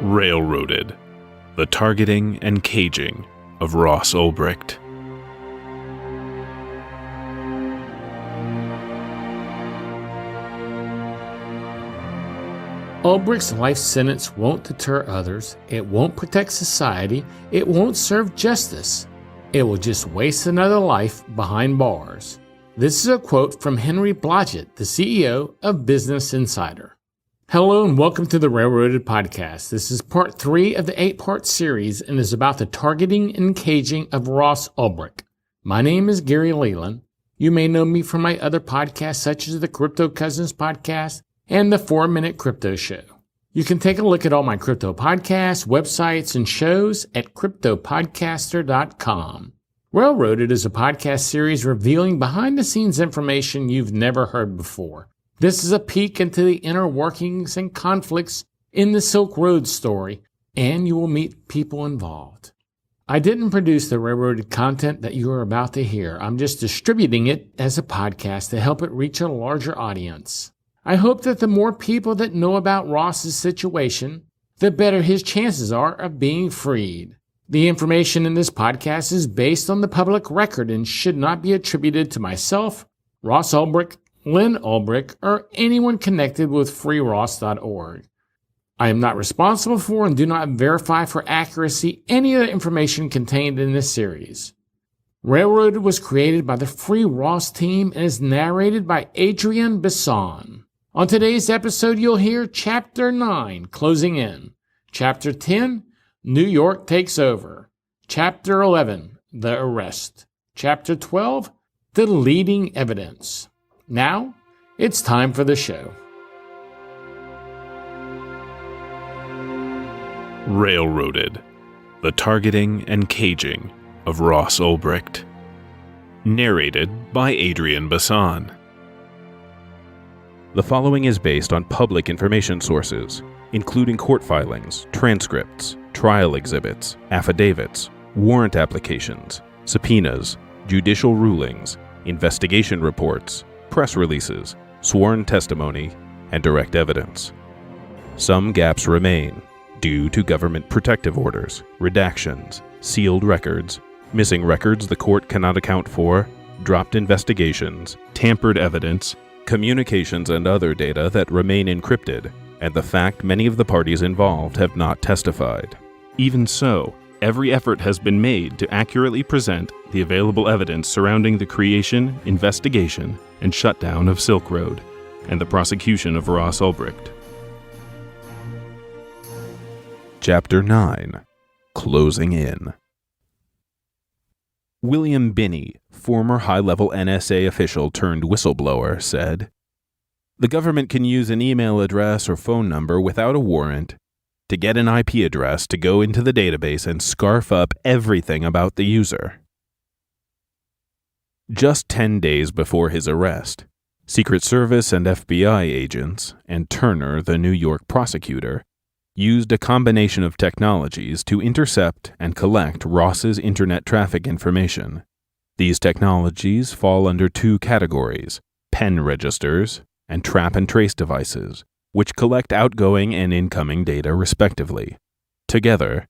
Railroaded, the targeting and caging of Ross Ulbrict. Ulbricht's life sentence won't deter others, it won't protect society, it won't serve justice. It will just waste another life behind bars. This is a quote from Henry Blodgett, the CEO of Business Insider. Hello and welcome to the Railroaded Podcast. This is part 3 of the 8-part series and is about the targeting and caging of Ross Ulbrict. My name is Gary Leland. You may know me from my other podcasts such as the Crypto Cousins podcast and the 4-Minute Crypto Show. You can take a look at all my crypto podcasts, websites, and shows at cryptopodcaster.com. Railroaded is a podcast series revealing behind-the-scenes information you've never heard before. This is a peek into the inner workings and conflicts in the Silk Road story, and you will meet people involved. I didn't produce the Railroaded content that you are about to hear. I'm just distributing it as a podcast to help it reach a larger audience. I hope that the more people that know about Ross's situation, the better his chances are of being freed. The information in this podcast is based on the public record and should not be attributed to myself, Ross Ulbrict, Lynn Ulbricht, or anyone connected with freeross.org. I am not responsible for and do not verify for accuracy any of the information contained in this series. Railroaded was created by the Free Ross team and is narrated by Adrian Bisson. On today's episode, you'll hear Chapter 9, Closing In. Chapter 10, New York Takes Over. Chapter 11, The Arrest. Chapter 12, The Leading Evidence. Now, it's time for the show. Railroaded, the targeting and caging of Ross Ulbrict. Narrated by Adrian Bisson. The following is based on public information sources, including court filings, transcripts, trial exhibits, affidavits, warrant applications, subpoenas, judicial rulings, investigation reports, press releases, sworn testimony, and direct evidence. Some gaps remain due to government protective orders, redactions, sealed records, missing records the court cannot account for, dropped investigations, tampered evidence, communications and other data that remain encrypted, and the fact many of the parties involved have not testified. Even so, every effort has been made to accurately present the available evidence surrounding the creation, investigation, and shutdown of Silk Road, and the prosecution of Ross Ulbricht. Chapter 9. Closing In. William Binney, former high-level NSA official turned whistleblower, said, "The government can use an email address or phone number without a warrant to get an IP address to go into the database and scarf up everything about the user." Just 10 days before his arrest, Secret Service and FBI agents, and Turner, the New York prosecutor, used a combination of technologies to intercept and collect Ross's internet traffic information. These technologies fall under 2 categories: pen registers and trap and trace devices, which collect outgoing and incoming data respectively. Together,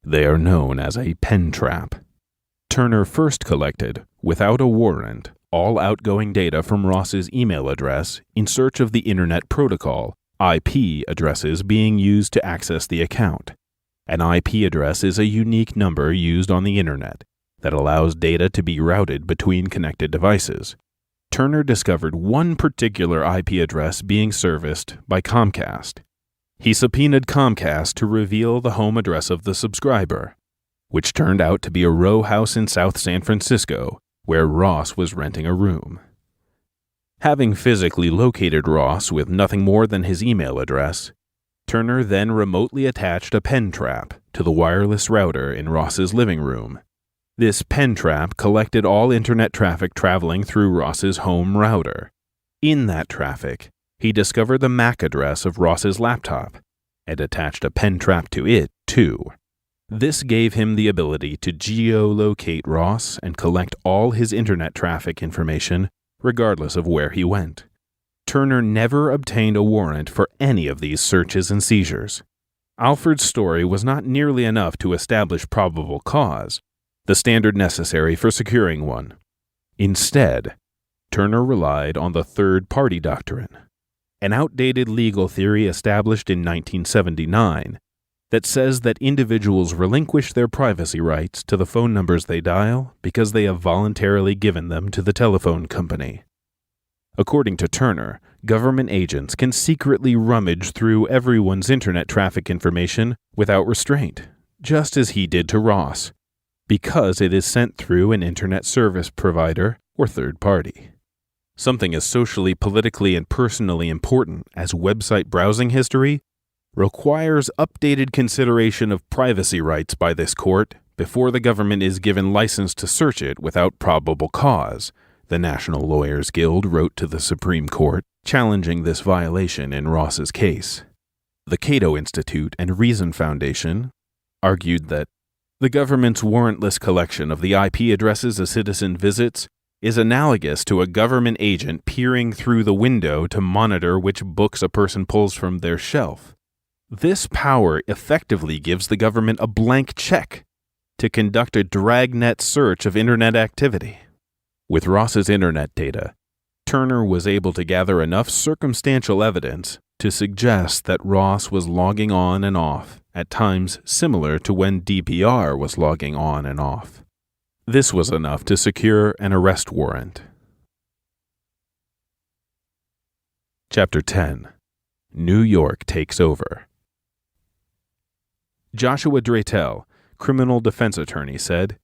they are known as a pen trap. Turner first collected, without a warrant, all outgoing data from Ross's email address in search of the Internet Protocol, IP addresses being used to access the account. An IP address is a unique number used on the Internet that allows data to be routed between connected devices. Turner discovered one particular IP address being serviced by Comcast. He subpoenaed Comcast to reveal the home address of the subscriber, which turned out to be a row house in South San Francisco, where Ross was renting a room. Having physically located Ross with nothing more than his email address, Turner then remotely attached a pen trap to the wireless router in Ross's living room. This pen trap collected all internet traffic traveling through Ross's home router. In that traffic, he discovered the MAC address of Ross's laptop and attached a pen trap to it, too. This gave him the ability to geolocate Ross and collect all his internet traffic information regardless of where he went. Turner never obtained a warrant for any of these searches and seizures. Alford's story was not nearly enough to establish probable cause, the standard necessary for securing one. Instead, Turner relied on the third-party doctrine, an outdated legal theory established in 1979 that says that individuals relinquish their privacy rights to the phone numbers they dial because they have voluntarily given them to the telephone company. According to Turner, government agents can secretly rummage through everyone's internet traffic information without restraint, just as he did to Ross, because it is sent through an internet service provider or third party. Something as socially, politically, and personally important as website browsing history requires updated consideration of privacy rights by this court before the government is given license to search it without probable cause, the National Lawyers Guild wrote to the Supreme Court, challenging this violation in Ross's case. The Cato Institute and Reason Foundation argued that the government's warrantless collection of the IP addresses a citizen visits is analogous to a government agent peering through the window to monitor which books a person pulls from their shelf. This power effectively gives the government a blank check to conduct a dragnet search of internet activity. With Ross's internet data, Turner was able to gather enough circumstantial evidence to suggest that Ross was logging on and off at times similar to when DPR was logging on and off. This was enough to secure an arrest warrant. Chapter 10. New York Takes Over. Joshua Draytell, criminal defense attorney, said,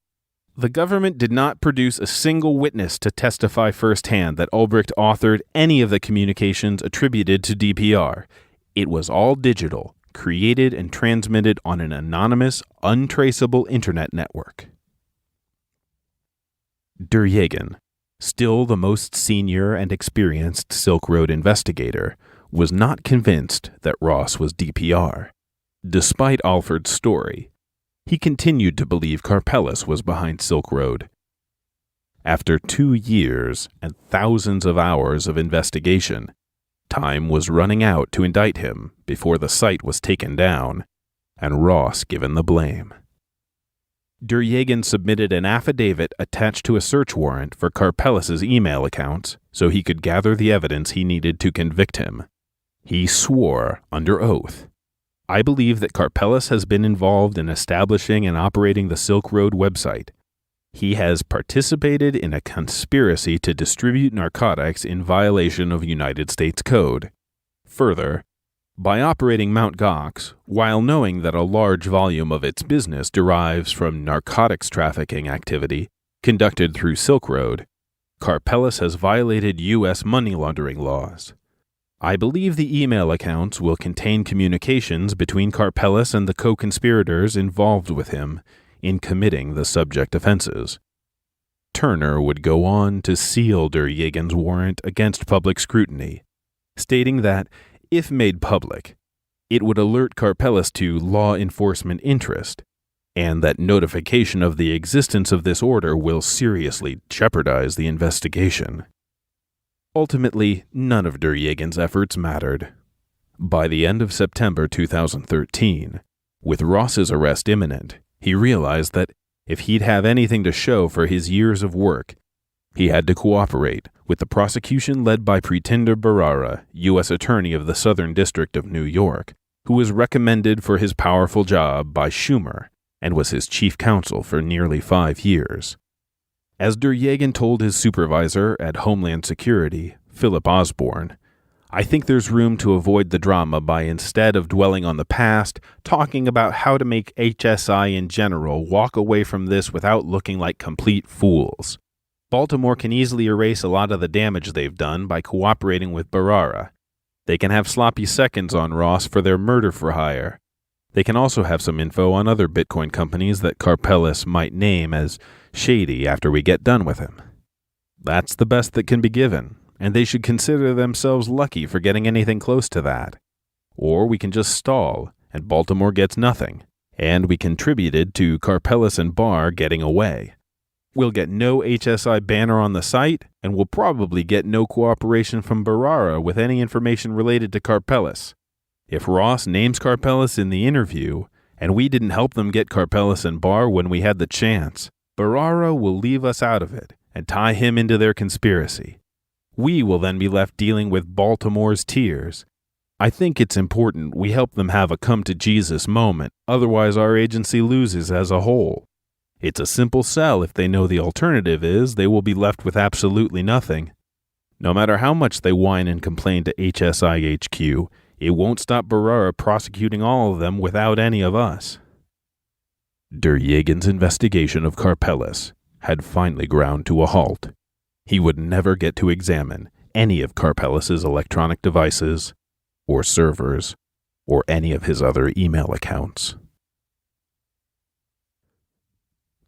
"The government did not produce a single witness to testify firsthand that Ulbrict authored any of the communications attributed to DPR. It was all digital, created and transmitted on an anonymous, untraceable internet network." Duryagan, still the most senior and experienced Silk Road investigator, was not convinced that Ross was DPR. Despite Alford's story, he continued to believe Karpeles was behind Silk Road. After 2 years and thousands of hours of investigation, time was running out to indict him before the site was taken down and Ross given the blame. Duryagan submitted an affidavit attached to a search warrant for Karpeles' email accounts so he could gather the evidence he needed to convict him. He swore under oath, "I believe that Karpeles has been involved in establishing and operating the Silk Road website. He has participated in a conspiracy to distribute narcotics in violation of United States Code. Further, by operating Mt. Gox, while knowing that a large volume of its business derives from narcotics trafficking activity conducted through Silk Road, Karpeles has violated U.S. money laundering laws. I believe the email accounts will contain communications between Karpeles and the co-conspirators involved with him in committing the subject offenses." Turner would go on to seal Duryagan's warrant against public scrutiny, stating that, if made public, it would alert Karpeles to law enforcement interest, and that notification of the existence of this order will seriously jeopardize the investigation. Ultimately, none of Duryagan's efforts mattered. By the end of September 2013, with Ross's arrest imminent, he realized that if he'd have anything to show for his years of work, he had to cooperate with the prosecution led by Pritinder Barara, U.S. Attorney of the Southern District of New York, who was recommended for his powerful job by Schumer and was his chief counsel for nearly 5 years. As Duryagan told his supervisor at Homeland Security, Philip Osborne, "I think there's room to avoid the drama by, instead of dwelling on the past, talking about how to make HSI in general walk away from this without looking like complete fools. Baltimore can easily erase a lot of the damage they've done by cooperating with Barara. They can have sloppy seconds on Ross for their murder for hire. They can also have some info on other Bitcoin companies that Karpeles might name as shady after we get done with him. That's the best that can be given, and they should consider themselves lucky for getting anything close to that. Or we can just stall, and Baltimore gets nothing, and we contributed to Karpeles and Barr getting away. We'll get no HSI banner on the site, and we'll probably get no cooperation from Barara with any information related to Karpeles. If Ross names Karpeles in the interview, and we didn't help them get Karpeles and Barr when we had the chance, Barara will leave us out of it and tie him into their conspiracy. We will then be left dealing with Baltimore's tears. I think it's important we help them have a come-to-Jesus moment, otherwise our agency loses as a whole. It's a simple sell if they know the alternative is they will be left with absolutely nothing. No matter how much they whine and complain to HSI HQ, it won't stop Barara prosecuting all of them without any of us. Der Jagen's investigation of Karpeles had finally ground to a halt. He would never get to examine any of Karpeles' electronic devices, or servers, or any of his other email accounts.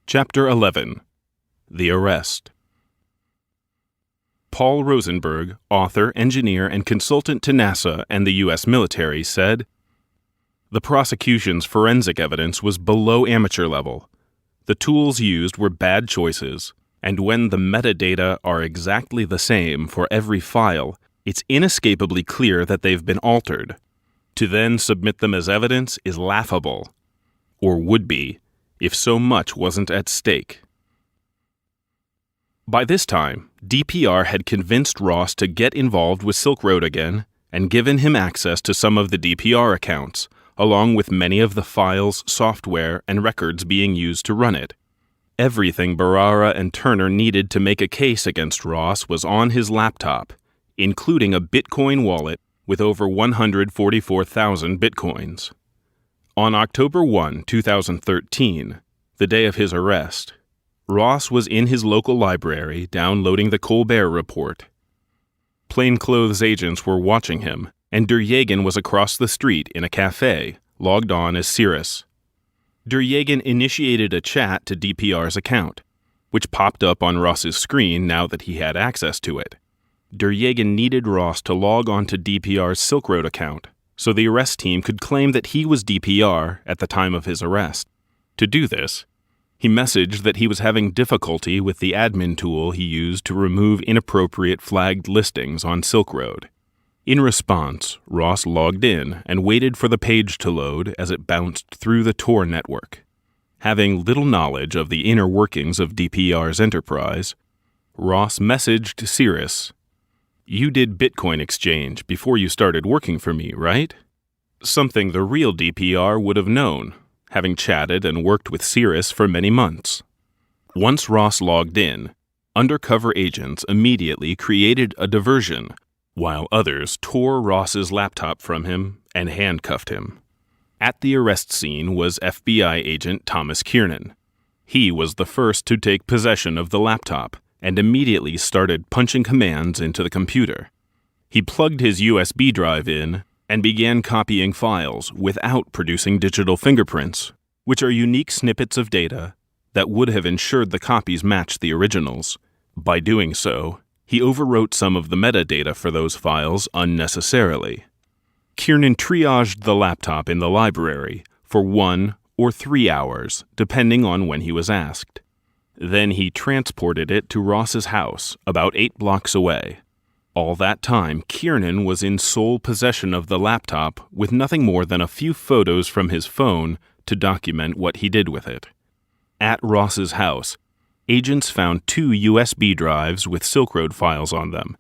Chapter 11. The Arrest. Paul Rosenberg, author, engineer, and consultant to NASA and the U.S. military, said, "The prosecution's forensic evidence was below amateur level. The tools used were bad choices, and when the metadata are exactly the same for every file, it's inescapably clear that they've been altered. To then submit them as evidence is laughable, or would be, if so much wasn't at stake." By this time, DPR had convinced Ross to get involved with Silk Road again and given him access to some of the DPR accounts, along with many of the files, software, and records being used to run it. Everything Barara and Turner needed to make a case against Ross was on his laptop, including a Bitcoin wallet with over 144,000 Bitcoins. On October 1, 2013, the day of his arrest, Ross was in his local library downloading the Colbert Report. Plainclothes agents were watching him, and Der Jagen was across the street in a cafe, logged on as Cirrus. Der Jagen initiated a chat to DPR's account, which popped up on Ross's screen now that he had access to it. Der Jagen needed Ross to log on to DPR's Silk Road account, so the arrest team could claim that he was DPR at the time of his arrest. To do this, he messaged that he was having difficulty with the admin tool he used to remove inappropriate flagged listings on Silk Road. In response, Ross logged in and waited for the page to load as it bounced through the Tor network. Having little knowledge of the inner workings of DPR's enterprise, Ross messaged Cirrus, "You did Bitcoin exchange before you started working for me, right?" Something the real DPR would have known, having chatted and worked with Cirrus for many months. Once Ross logged in, undercover agents immediately created a diversion, while others tore Ross's laptop from him and handcuffed him. At the arrest scene was FBI agent Thomas Kiernan. He was the first to take possession of the laptop and immediately started punching commands into the computer. He plugged his USB drive in and began copying files without producing digital fingerprints, which are unique snippets of data that would have ensured the copies matched the originals. By doing so, he overwrote some of the metadata for those files unnecessarily. Kiernan triaged the laptop in the library for 1 or 3 hours, depending on when he was asked. Then he transported it to Ross's house, about 8 blocks away. All that time, Kiernan was in sole possession of the laptop with nothing more than a few photos from his phone to document what he did with it. At Ross's house, agents found 2 USB drives with Silk Road files on them,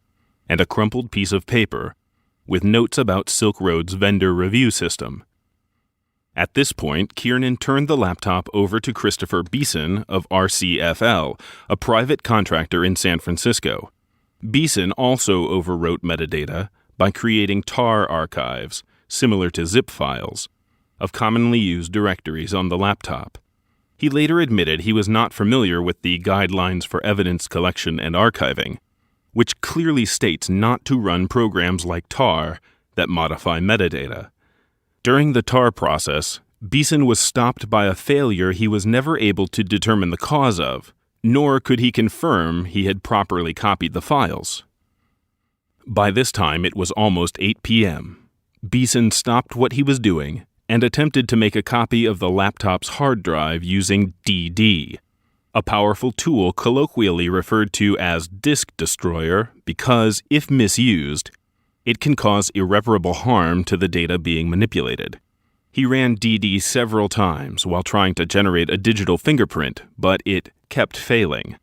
and a crumpled piece of paper with notes about Silk Road's vendor review system. At this point, Kiernan turned the laptop over to Christopher Bisson of RCFL, a private contractor in San Francisco. Bisson also overwrote metadata by creating tar archives, similar to zip files, of commonly used directories on the laptop. He later admitted he was not familiar with the Guidelines for Evidence Collection and Archiving, which clearly states not to run programs like tar that modify metadata. During the tar process, Bisson was stopped by a failure he was never able to determine the cause of, nor could he confirm he had properly copied the files. By this time, it was almost 8 p.m. Bisson stopped what he was doing and attempted to make a copy of the laptop's hard drive using DD, a powerful tool colloquially referred to as disk destroyer because, if misused, It can cause irreparable harm to the data being manipulated. He ran DD several times while trying to generate a digital fingerprint, but it kept failing.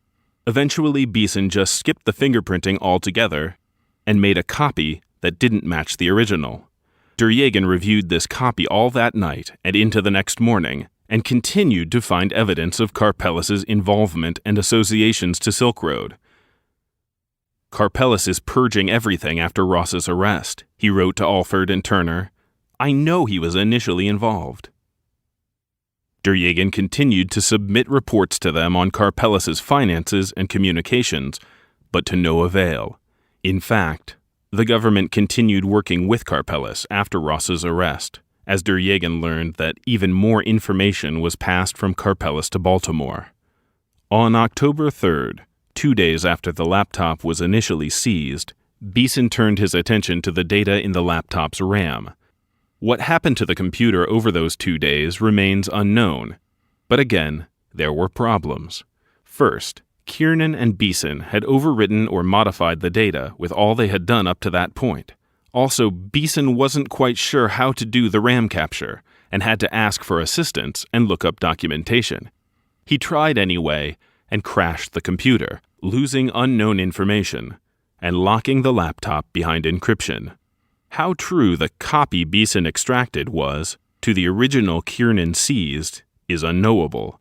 Eventually, Bisson just skipped the fingerprinting altogether and made a copy that didn't match the original. Duryagan reviewed this copy all that night and into the next morning, and continued to find evidence of Karpeles' involvement and associations to Silk Road. "Karpeles is purging everything after Ross's arrest," he wrote to Alford and Turner. "I know he was initially involved." Duryagan continued to submit reports to them on Karpeles' finances and communications, but to no avail. In fact, the government continued working with Karpeles after Ross's arrest, as Duryagan learned that even more information was passed from Karpeles to Baltimore. On October 3rd, 2 days after the laptop was initially seized, Bisson turned his attention to the data in the laptop's RAM. What happened to the computer over those 2 days remains unknown, but again, there were problems. First, Kiernan and Bisson had overwritten or modified the data with all they had done up to that point. Also, Bisson wasn't quite sure how to do the RAM capture and had to ask for assistance and look up documentation. He tried anyway and crashed the computer, losing unknown information and locking the laptop behind encryption. How true the copy Bisson extracted was to the original Kiernan seized is unknowable,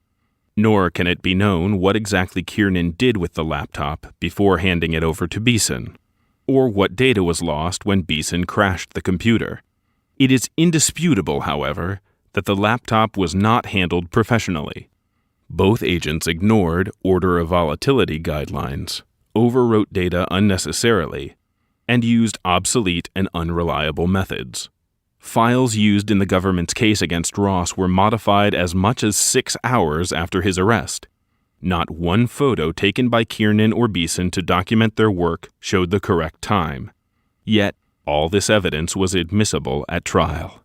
nor can it be known what exactly Kiernan did with the laptop before handing it over to Bisson, or what data was lost when Bisson crashed the computer. It is indisputable, however, that the laptop was not handled professionally. Both agents ignored order of volatility guidelines, overwrote data unnecessarily, and used obsolete and unreliable methods. Files used in the government's case against Ross were modified as much as 6 hours after his arrest. Not one photo taken by Kiernan or Bisson to document their work showed the correct time. Yet, all this evidence was admissible at trial.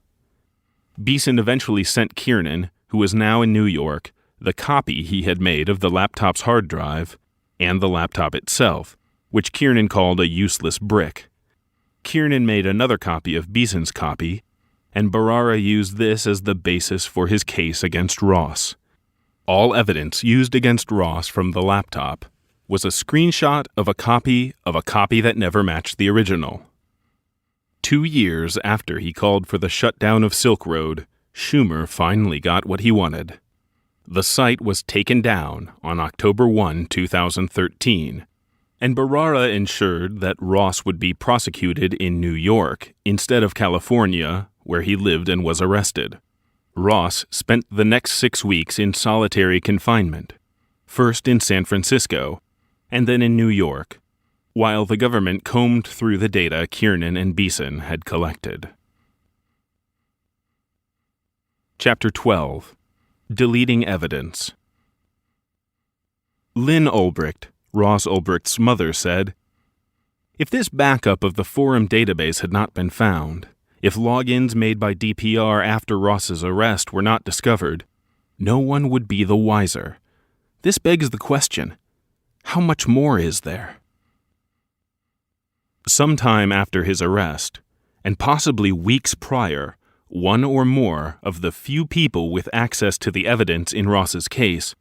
Bisson eventually sent Kiernan, who was now in New York, the copy he had made of the laptop's hard drive and the laptop itself, which Kiernan called a useless brick. Kiernan made another copy of Bisson's copy, and Barara used this as the basis for his case against Ross. All evidence used against Ross from the laptop was a screenshot of a copy that never matched the original. 2 years after he called for the shutdown of Silk Road, Schumer finally got what he wanted. The site was taken down on October 1, 2013, and Barara ensured that Ross would be prosecuted in New York instead of California, where he lived and was arrested. Ross spent the next 6 weeks in solitary confinement, first in San Francisco and then in New York, while the government combed through the data Kiernan and Bisson had collected. Chapter 12. Deleting Evidence. Lynn Ulbrict, Ross Ulbricht's mother, said, "If this backup of the forum database had not been found, if logins made by DPR after Ross's arrest were not discovered, no one would be the wiser. This begs the question, how much more is there?" Sometime after his arrest, and possibly weeks prior, one or more of the few people with access to the evidence in Ross's case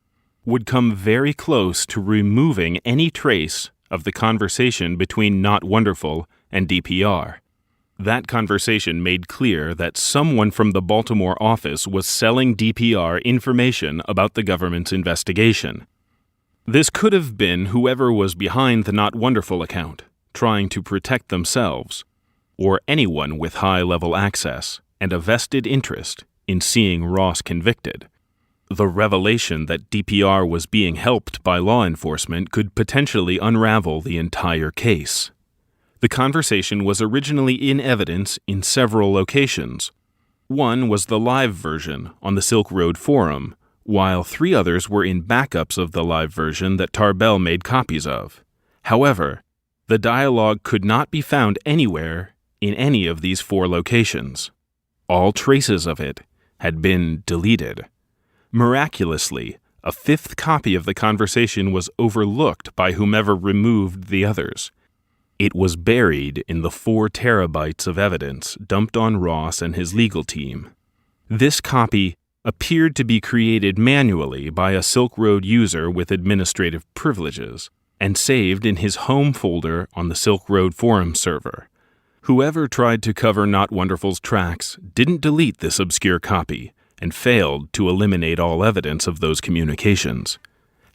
would come very close to removing any trace of the conversation between Not Wonderful and DPR. That conversation made clear that someone from the Baltimore office was selling DPR information about the government's investigation. This could have been whoever was behind the Not Wonderful account, trying to protect themselves, or anyone with high-level access and a vested interest in seeing Ross convicted. The revelation that DPR was being helped by law enforcement could potentially unravel the entire case. The conversation was originally in evidence in several locations. One was the live version on the Silk Road forum, while 3 others were in backups of the live version that Tarbell made copies of. However, the dialogue could not be found anywhere in any of these 4 locations. All traces of it had been deleted. Miraculously, a 5th copy of the conversation was overlooked by whomever removed the others. It was buried in the 4 terabytes of evidence dumped on Ross and his legal team. This copy appeared to be created manually by a Silk Road user with administrative privileges and saved in his home folder on the Silk Road forum server. Whoever tried to cover Not Wonderful's tracks didn't delete this obscure copy and failed to eliminate all evidence of those communications.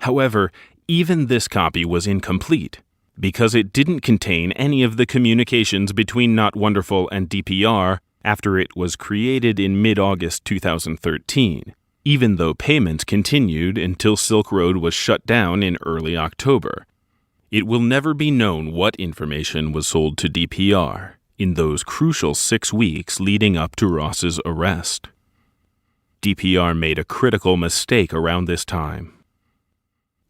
However, even this copy was incomplete because it didn't contain any of the communications between Not Wonderful and DPR after it was created in mid-August 2013, even though payments continued until Silk Road was shut down in early October. It will never be known what information was sold to DPR in those crucial 6 weeks leading up to Ross's arrest. DPR made a critical mistake around this time.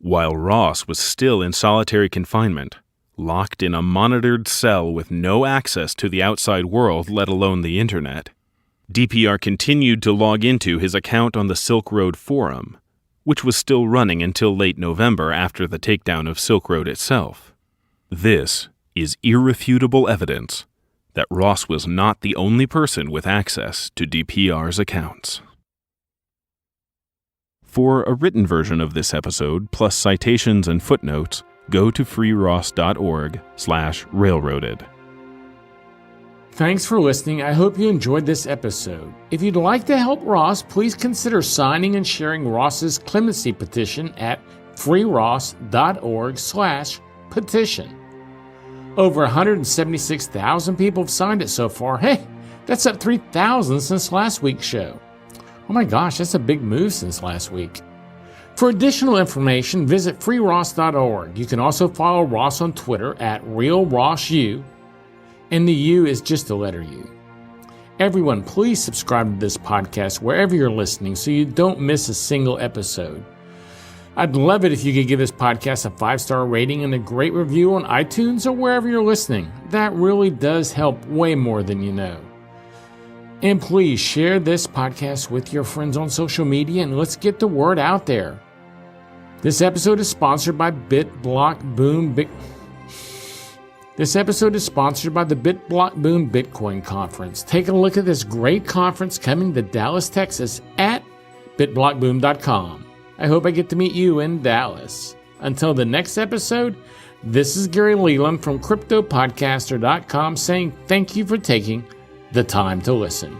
While Ross was still in solitary confinement, locked in a monitored cell with no access to the outside world, let alone the internet, DPR continued to log into his account on the Silk Road forum, which was still running until late November after the takedown of Silk Road itself. This is irrefutable evidence that Ross was not the only person with access to DPR's accounts. For a written version of this episode, plus citations and footnotes, go to freeross.org/railroaded. Thanks for listening. I hope you enjoyed this episode. If you'd like to help Ross, please consider signing and sharing Ross's clemency petition at freeross.org/petition. Over 176,000 people have signed it so far. Hey, that's up 3,000 since last week's show. Oh my gosh, that's a big move since last week. For additional information, visit freeross.org. You can also follow Ross on Twitter at RealRossU, and the U is just the letter U. Everyone, please subscribe to this podcast wherever you're listening so you don't miss a single episode. I'd love it if you could give this podcast a 5-star rating and a great review on iTunes or wherever you're listening. That really does help way more than you know. And please share this podcast with your friends on social media and let's get the word out there. This episode is sponsored by the BitBlock Boom Bitcoin Conference. Take a look at this great conference coming to Dallas, Texas at bitblockboom.com. I hope I get to meet you in Dallas. Until the next episode, this is Gary Leland from CryptoPodcaster.com saying thank you for taking the time to listen.